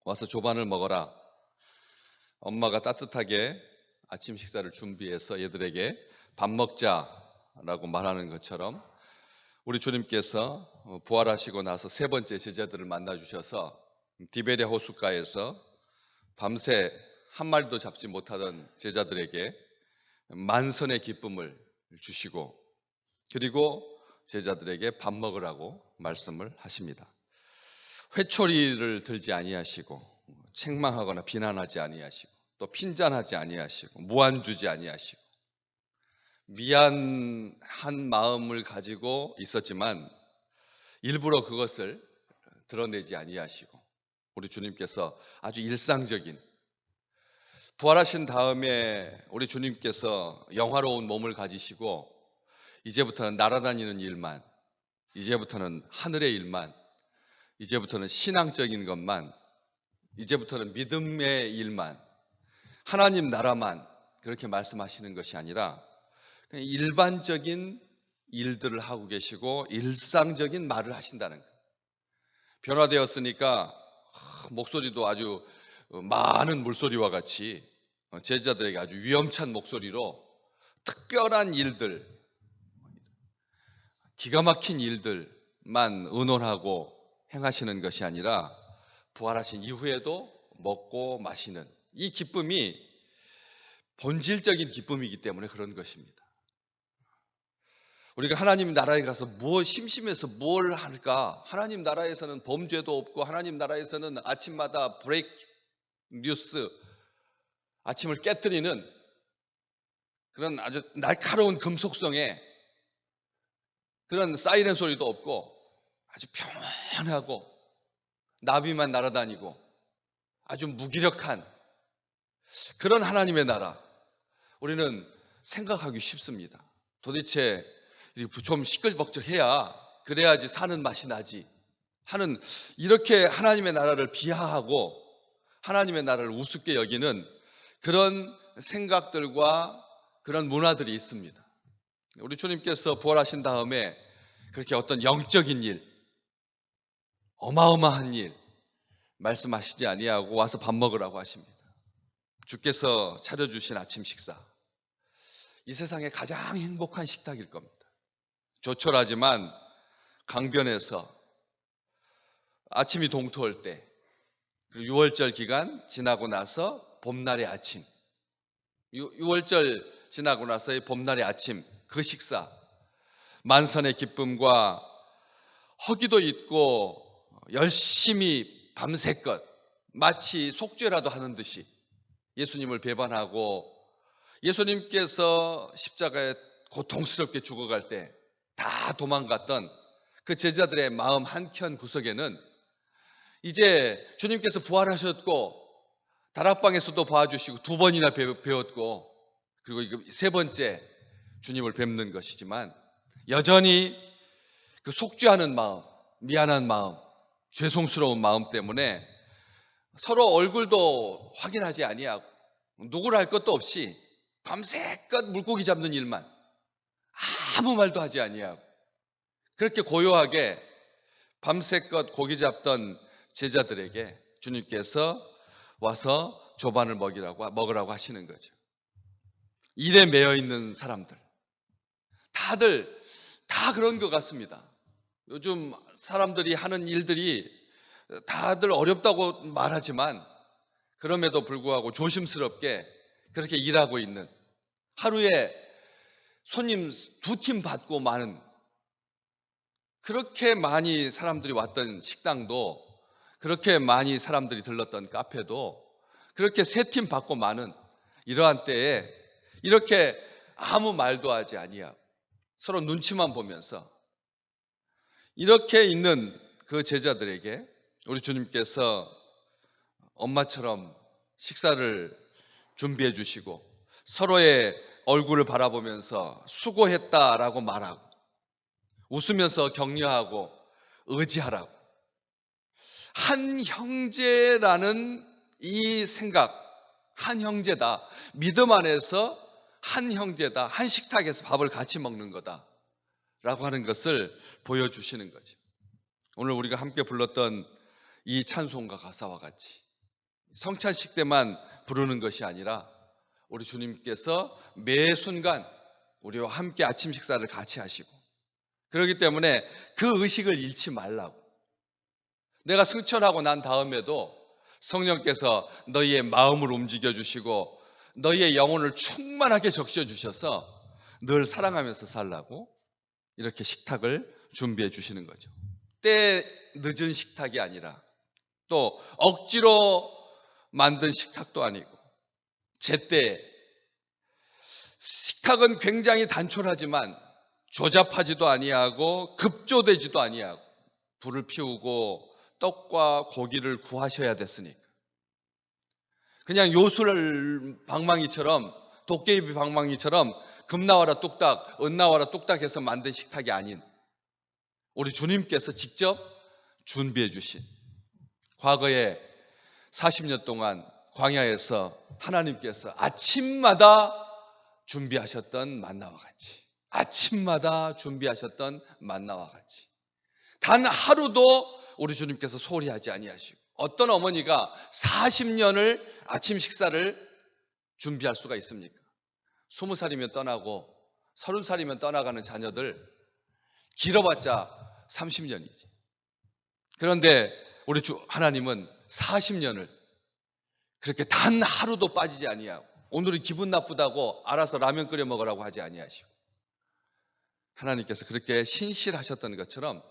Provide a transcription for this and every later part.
와서 조반을 먹어라. 엄마가 따뜻하게 아침 식사를 준비해서 얘들에게 밥 먹자라고 말하는 것처럼 우리 주님께서 부활하시고 나서 세 번째 제자들을 만나 주셔서 디베랴 호숫가에서 밤새 한 마리도 잡지 못하던 제자들에게 만선의 기쁨을 주시고, 그리고 제자들에게 밥 먹으라고 말씀을 하십니다. 회초리를 들지 아니하시고 책망하거나 비난하지 아니하시고 또 핀잔하지 아니하시고 무안 주지 아니하시고 미안한 마음을 가지고 있었지만 일부러 그것을 드러내지 아니하시고, 우리 주님께서 아주 일상적인, 부활하신 다음에 우리 주님께서 영화로운 몸을 가지시고 이제부터는 날아다니는 일만, 이제부터는 하늘의 일만, 이제부터는 신앙적인 것만, 이제부터는 믿음의 일만, 하나님 나라만 그렇게 말씀하시는 것이 아니라 그냥 일반적인 일들을 하고 계시고 일상적인 말을 하신다는 거예요. 변화되었으니까 목소리도 아주 많은 물소리와 같이 제자들에게 아주 위험찬 목소리로 특별한 일들, 기가 막힌 일들만 의논하고 행하시는 것이 아니라 부활하신 이후에도 먹고 마시는 이 기쁨이 본질적인 기쁨이기 때문에 그런 것입니다. 우리가 하나님 나라에 가서 심심해서 뭘 할까? 하나님 나라에서는 범죄도 없고 하나님 나라에서는 아침마다 브레이크 뉴스, 아침을 깨뜨리는 그런 아주 날카로운 금속성의 그런 사이렌 소리도 없고 아주 평안하고 나비만 날아다니고 아주 무기력한 그런 하나님의 나라, 우리는 생각하기 쉽습니다. 도대체 좀 시끌벅적해야 그래야지 사는 맛이 나지 하는, 이렇게 하나님의 나라를 비하하고 하나님의 나라를 우습게 여기는 그런 생각들과 그런 문화들이 있습니다. 우리 주님께서 부활하신 다음에 그렇게 어떤 영적인 일, 어마어마한 일 말씀하시지 아니하고 와서 밥 먹으라고 하십니다. 주께서 차려주신 아침 식사, 이 세상에 가장 행복한 식탁일 겁니다. 조촐하지만 강변에서 아침이 동토할 때, 그리고 6월절 기간 지나고 나서 봄날의 아침, 6월절 지나고 나서의 봄날의 아침, 그 식사, 만선의 기쁨과 허기도 있고 열심히 밤새껏 마치 속죄라도 하는 듯이 예수님을 배반하고 예수님께서 십자가에 고통스럽게 죽어갈 때 다 도망갔던 그 제자들의 마음 한켠 구석에는 이제 주님께서 부활하셨고 다락방에서도 봐주시고 두 번이나 배웠고 그리고 이거 세 번째 주님을 뵙는 것이지만 여전히 그 속죄하는 마음, 미안한 마음, 죄송스러운 마음 때문에 서로 얼굴도 확인하지 아니하고 누구를 할 것도 없이 밤새껏 물고기 잡는 일만, 아무 말도 하지 아니하고 그렇게 고요하게 밤새껏 고기 잡던 제자들에게 주님께서 와서 조반을 먹으라고 하시는 거죠. 일에 매여 있는 사람들, 다들 다 그런 것 같습니다. 요즘 사람들이 하는 일들이 다들 어렵다고 말하지만 그럼에도 불구하고 조심스럽게 그렇게 일하고 있는, 하루에 손님 2팀 받고 마는, 그렇게 많이 사람들이 왔던 식당도, 그렇게 많이 사람들이 들렀던 카페도 그렇게 3팀 받고 마는 이러한 때에 이렇게 아무 말도 하지 아니하고 서로 눈치만 보면서 이렇게 있는 그 제자들에게 우리 주님께서 엄마처럼 식사를 준비해 주시고 서로의 얼굴을 바라보면서 수고했다라고 말하고 웃으면서 격려하고 의지하라고, 한 형제라는 이 생각, 한 형제다, 믿음 안에서 한 형제다, 한 식탁에서 밥을 같이 먹는 거다 라고 하는 것을 보여주시는 거죠. 오늘 우리가 함께 불렀던 이 찬송가 가사와 같이 성찬식 때만 부르는 것이 아니라 우리 주님께서 매 순간 우리와 함께 아침 식사를 같이 하시고, 그렇기 때문에 그 의식을 잃지 말라고. 내가 승천하고 난 다음에도 성령께서 너희의 마음을 움직여 주시고 너희의 영혼을 충만하게 적셔 주셔서 늘 사랑하면서 살라고 이렇게 식탁을 준비해 주시는 거죠. 때 늦은 식탁이 아니라, 또 억지로 만든 식탁도 아니고 제때. 식탁은 굉장히 단촐하지만 조잡하지도 아니하고 급조되지도 아니하고, 불을 피우고 떡과 고기를 구하셔야 됐으니까. 그냥 요술 방망이처럼, 도깨비 방망이처럼 금 나와라 뚝딱, 은 나와라 뚝딱 해서 만든 식탁이 아닌 우리 주님께서 직접 준비해 주신, 과거에 40년 동안 광야에서 하나님께서 아침마다 준비하셨던 만나와 같이, 아침마다 준비하셨던 만나와 같이, 단 하루도 우리 주님께서 소홀히 하지 아니하시고, 어떤 어머니가 40년을 아침 식사를 준비할 수가 있습니까? 20살이면 떠나고 30살이면 떠나가는 자녀들 길어봤자 30년이지. 그런데 우리 주 하나님은 40년을 그렇게 단 하루도 빠지지 아니하고, 오늘은 기분 나쁘다고 알아서 라면 끓여 먹으라고 하지 아니하시고, 하나님께서 그렇게 신실하셨던 것처럼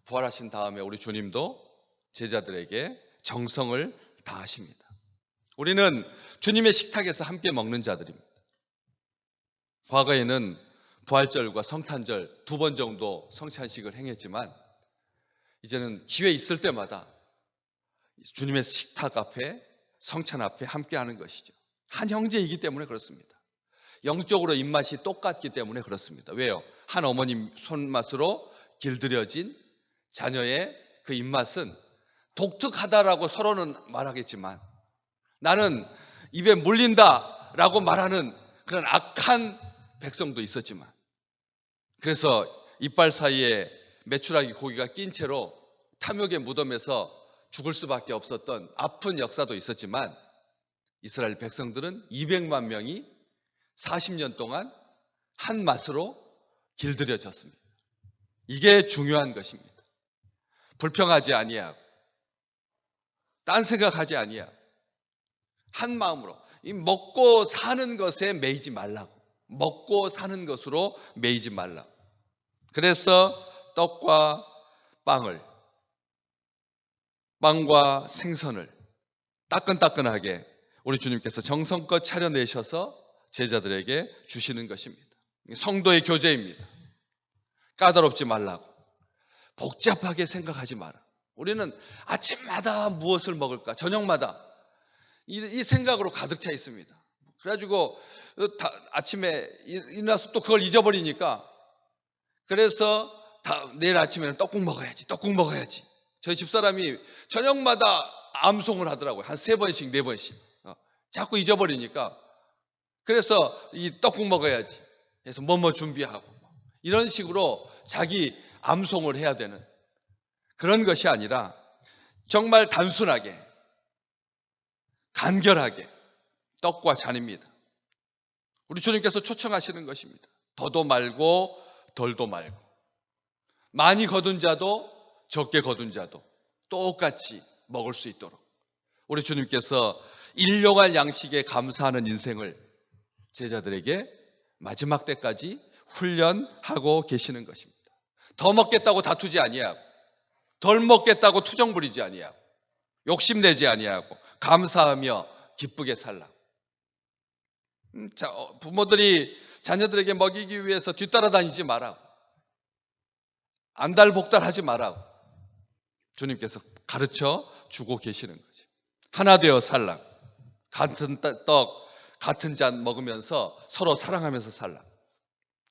부활하신 다음에 우리 주님도 제자들에게 정성을 다하십니다. 우리는 주님의 식탁에서 함께 먹는 자들입니다. 과거에는 부활절과 성탄절 2번 정도 성찬식을 행했지만, 이제는 기회 있을 때마다 주님의 식탁 앞에, 성찬 앞에 함께하는 것이죠. 한 형제이기 때문에 그렇습니다. 영적으로 입맛이 똑같기 때문에 그렇습니다. 왜요? 한 어머님 손맛으로 길들여진 자녀의 그 입맛은 독특하다라고 서로는 말하겠지만, 나는 입에 물린다라고 말하는 그런 악한 백성도 있었지만, 그래서 이빨 사이에 메추라기 고기가 낀 채로 탐욕의 무덤에서 죽을 수밖에 없었던 아픈 역사도 있었지만, 이스라엘 백성들은 200만 명이 40년 동안 한 맛으로 길들여졌습니다. 이게 중요한 것입니다. 불평하지 아니하고, 딴 생각하지 아니하고, 한 마음으로 이 먹고 사는 것에 매이지 말라고, 먹고 사는 것으로 매이지 말라고. 그래서 떡과 빵과 생선을 따끈따끈하게 우리 주님께서 정성껏 차려내셔서 제자들에게 주시는 것입니다. 성도의 교제입니다. 까다롭지 말라고, 복잡하게 생각하지 마라. 우리는 아침마다 무엇을 먹을까, 저녁마다 이 생각으로 가득 차 있습니다. 그래가지고 아침에 일어나서 또 그걸 잊어버리니까, 그래서 내일 아침에는 떡국 먹어야지. 저희 집사람이 저녁마다 암송을 하더라고요. 한 3번씩 4번씩. 자꾸 잊어버리니까, 그래서 이 떡국 먹어야지 해서 뭐뭐 준비하고, 이런 식으로 자기 암송을 해야 되는 그런 것이 아니라, 정말 단순하게 간결하게 떡과 잔입니다. 우리 주님께서 초청하시는 것입니다. 더도 말고 덜도 말고, 많이 거둔 자도 적게 거둔 자도 똑같이 먹을 수 있도록 우리 주님께서 일용할 양식에 감사하는 인생을 제자들에게 마지막 때까지 훈련하고 계시는 것입니다. 더 먹겠다고 다투지 아니하고, 덜 먹겠다고 투정 부리지 아니하고, 욕심내지 아니하고, 감사하며 기쁘게 살라고. 부모들이 자녀들에게 먹이기 위해서 뒤따라다니지 마라고, 안달복달하지 마라고 주님께서 가르쳐 주고 계시는 거죠. 하나 되어 살라고, 같은 떡, 같은 잔 먹으면서 서로 사랑하면서 살라고.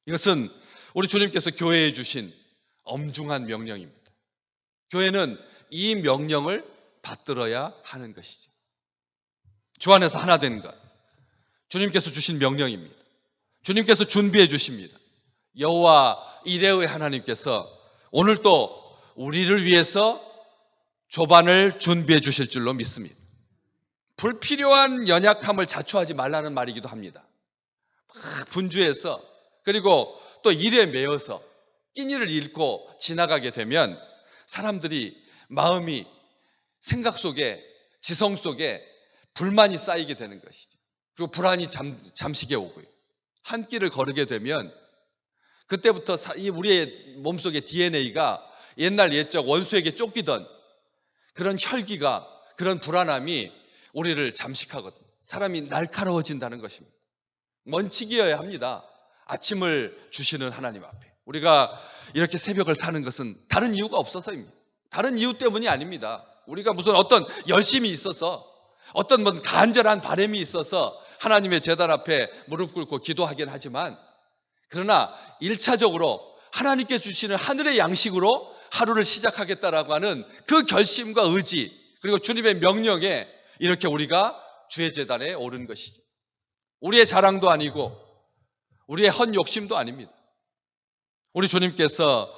이것은 우리 주님께서 교회에 주신 엄중한 명령입니다. 교회는 이 명령을 받들어야 하는 것이죠. 주 안에서 하나 되는 것, 주님께서 주신 명령입니다. 주님께서 준비해 주십니다. 여호와 이레의 하나님께서 오늘 또 우리를 위해서 조반을 준비해 주실 줄로 믿습니다. 불필요한 연약함을 자초하지 말라는 말이기도 합니다. 막 분주해서 그리고 또 일에 매여서 끼니를 잃고 지나가게 되면 사람들이 마음이 생각 속에 지성 속에 불만이 쌓이게 되는 것이죠. 그리고 불안이 잠식에 오고요. 한 끼를 거르게 되면 그때부터 우리의 몸속의 DNA가 옛날 옛적 원수에게 쫓기던 그런 혈기가 그런 불안함이 우리를 잠식하거든요. 사람이 날카로워진다는 것입니다. 원칙이어야 합니다. 아침을 주시는 하나님 앞에. 우리가 이렇게 새벽을 사는 것은 다른 이유가 없어서입니다. 다른 이유 때문이 아닙니다. 우리가 무슨 어떤 열심이 있어서 어떤 간절한 바람이 있어서 하나님의 제단 앞에 무릎 꿇고 기도하긴 하지만 그러나 1차적으로 하나님께 주시는 하늘의 양식으로 하루를 시작하겠다라고 하는 그 결심과 의지 그리고 주님의 명령에 이렇게 우리가 주의 제단에 오른 것이죠. 우리의 자랑도 아니고 우리의 헛 욕심도 아닙니다. 우리 주님께서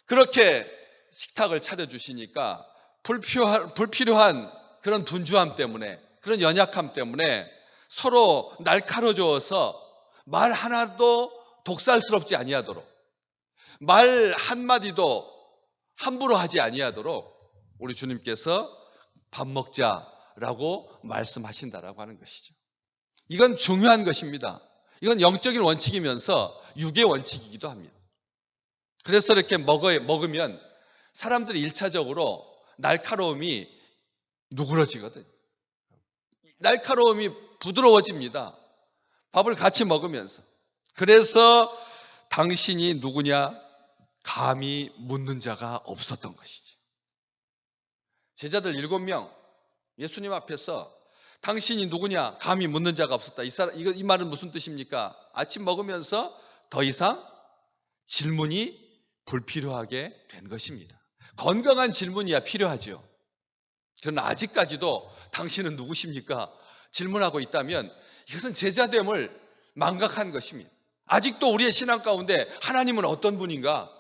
그렇게 식탁을 차려주시니까 불필요한 그런 분주함 때문에 그런 연약함 때문에 서로 날카로워져서 말 하나도 독살스럽지 아니하도록 말 한마디도 함부로 하지 아니하도록 우리 주님께서 밥 먹자라고 말씀하신다라고 하는 것이죠. 이건 중요한 것입니다. 이건 영적인 원칙이면서 육의 원칙이기도 합니다. 그래서 이렇게 먹으면 사람들이 1차적으로 날카로움이 누그러지거든요. 날카로움이 부드러워집니다. 밥을 같이 먹으면서. 그래서 당신이 누구냐? 감히 묻는 자가 없었던 것이죠. 제자들 7명 예수님 앞에서 당신이 누구냐? 감히 묻는 자가 없었다. 이 말은 무슨 뜻입니까? 아침 먹으면서 더 이상 질문이 불필요하게 된 것입니다. 건강한 질문이야 필요하죠. 그러나 아직까지도 당신은 누구십니까? 질문하고 있다면 이것은 제자됨을 망각한 것입니다. 아직도 우리의 신앙 가운데 하나님은 어떤 분인가?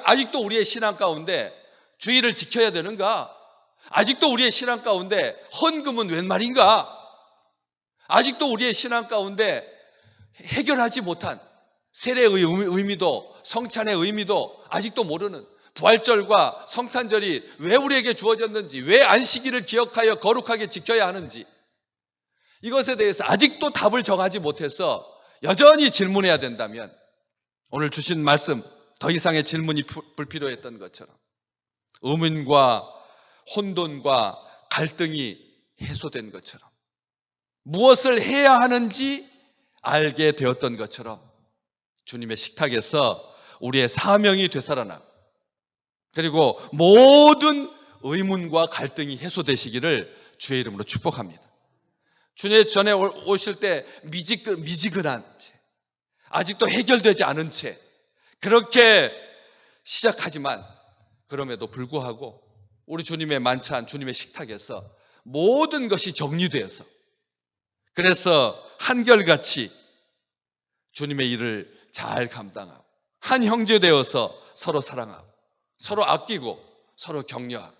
아직도 우리의 신앙 가운데 주의를 지켜야 되는가? 아직도 우리의 신앙 가운데 헌금은 웬 말인가? 아직도 우리의 신앙 가운데 해결하지 못한 세례의 의미도 성찬의 의미도 아직도 모르는 부활절과 성탄절이 왜 우리에게 주어졌는지 왜 안식일을 기억하여 거룩하게 지켜야 하는지 이것에 대해서 아직도 답을 정하지 못해서 여전히 질문해야 된다면 오늘 주신 말씀 더 이상의 질문이 불필요했던 것처럼 의문과 혼돈과 갈등이 해소된 것처럼 무엇을 해야 하는지 알게 되었던 것처럼 주님의 식탁에서 우리의 사명이 되살아나고 그리고 모든 의문과 갈등이 해소되시기를 주의 이름으로 축복합니다. 주님 전에 오실 때 미지근한 채 아직도 해결되지 않은 채 그렇게 시작하지만 그럼에도 불구하고 우리 주님의 만찬 주님의 식탁에서 모든 것이 정리되어서 그래서 한결같이 주님의 일을 잘 감당하고 한 형제 되어서 서로 사랑하고 서로 아끼고 서로 격려하고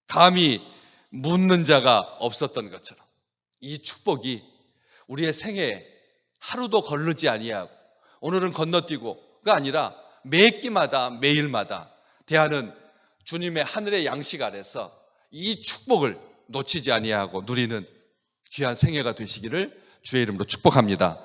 감히 묻는 자가 없었던 것처럼 이 축복이 우리의 생애에 하루도 거르지 아니하고 오늘은 건너뛰고가 아니라 매 끼마다 매일마다 대하는 주님의 하늘의 양식 아래서 이 축복을 놓치지 아니하고 누리는 귀한 생애가 되시기를 주의 이름으로 축복합니다.